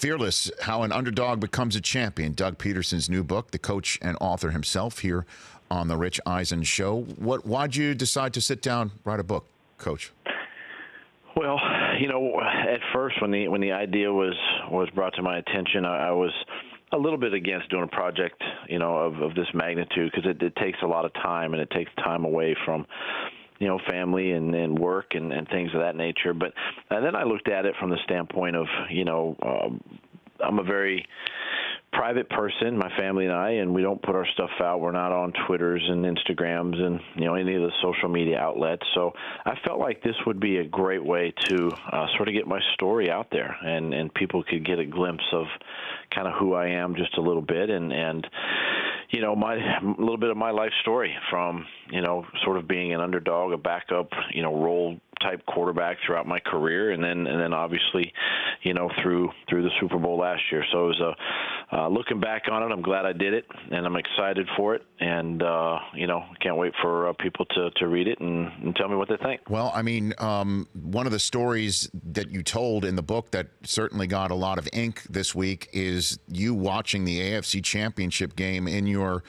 Fearless, How an Underdog Becomes a Champion, Doug Pederson's new book, the coach and author himself here on the Rich Eisen Show. Why'd you decide to sit down, write a book, Coach? Well, you know, at first when the idea was brought to my attention, I was a little bit against doing a project, you know, of this magnitude, because it takes a lot of time, and it takes time away from, you know, family and work and things of that nature. But then I looked at it from the standpoint of, you know, I'm a very private person, my family and I, and we don't put our stuff out. We're not on Twitters and Instagrams and, you know, any of the social media outlets. So I felt like this would be a great way to sort of get my story out there, and people could get a glimpse of kind of who I am just a little bit, and you know, a little bit of my life story from, you know, sort of being an underdog, a backup, you know, role type quarterback throughout my career, and then obviously, you know, through the Super Bowl last year. So it was looking back on it, I'm glad I did it, and I'm excited for it, and you know, can't wait for people to read it and tell me what they think. Well, I mean, one of the stories that you told in the book that certainly got a lot of ink this week is you watching the AFC Championship game in your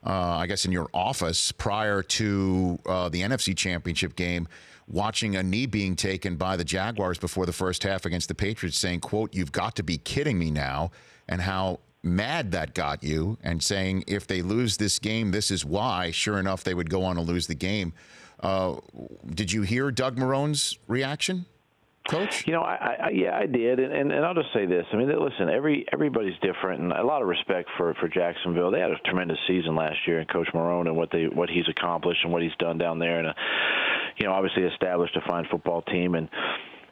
I guess in your office prior to the NFC Championship game, watching a knee being taken by the Jaguars before the first half against the Patriots, saying, quote, "You've got to be kidding me now," and how mad that got you, and saying if they lose this game, this is why. Sure enough, they would go on to lose the game. Did you hear Doug Marrone's reaction, Coach? You know, yeah, I did, and I'll just say this. I mean, listen, everybody's different, and a lot of respect for Jacksonville. They had a tremendous season last year, and Coach Marrone and what he's accomplished and what he's done down there, and you know, obviously established a fine football team, and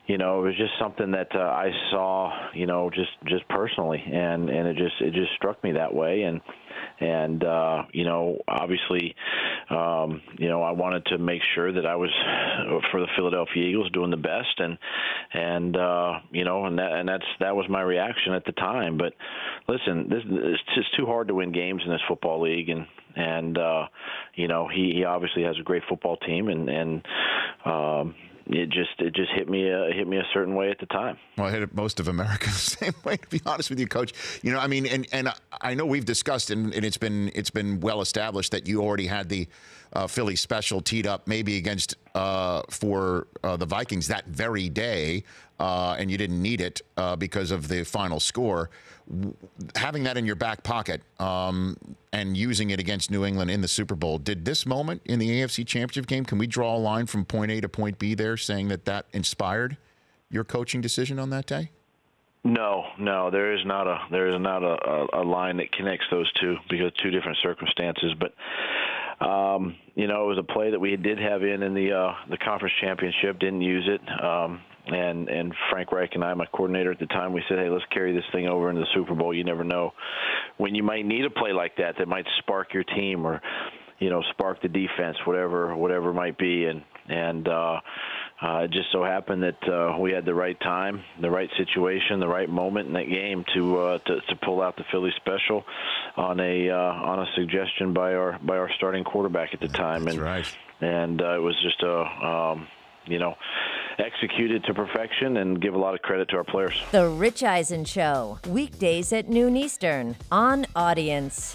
you know, it was just something that I saw, you know, just personally, and it just struck me that way, and you know, obviously, you know, I wanted to make sure that I was, for the Philadelphia Eagles, doing the best, and you know, and that was my reaction at the time. But listen, it's just too hard to win games in this football league, and you know, he obviously has a great football team, and it just hit me a certain way at the time. Well, it hit most of America the same way, to be honest with you, Coach. You know, I mean, and I know we've discussed, and it's been well established that you already had the Philly special teed up, maybe against for the Vikings that very day, and you didn't need it because of the final score. Having that in your back pocket and using it against New England in the Super Bowl, did this moment in the AFC Championship game, can we draw a line from point A to point B there, saying that inspired your coaching decision on that day? No, there is not a line that connects those two, because two different circumstances. But you know, it was a play that we did have in the conference championship, didn't use it. And Frank Reich and I, my coordinator at the time, we said, hey, let's carry this thing over into the Super Bowl. You never know when you might need a play like that might spark your team, or, you know, spark the defense, whatever it might be. And it just so happened that we had the right time, the right situation, the right moment in that game to pull out the Philly special on a suggestion by our starting quarterback at the time. That's right. And it was just you know, executed to perfection, and give a lot of credit to our players. The Rich Eisen Show, weekdays at noon Eastern on Audience.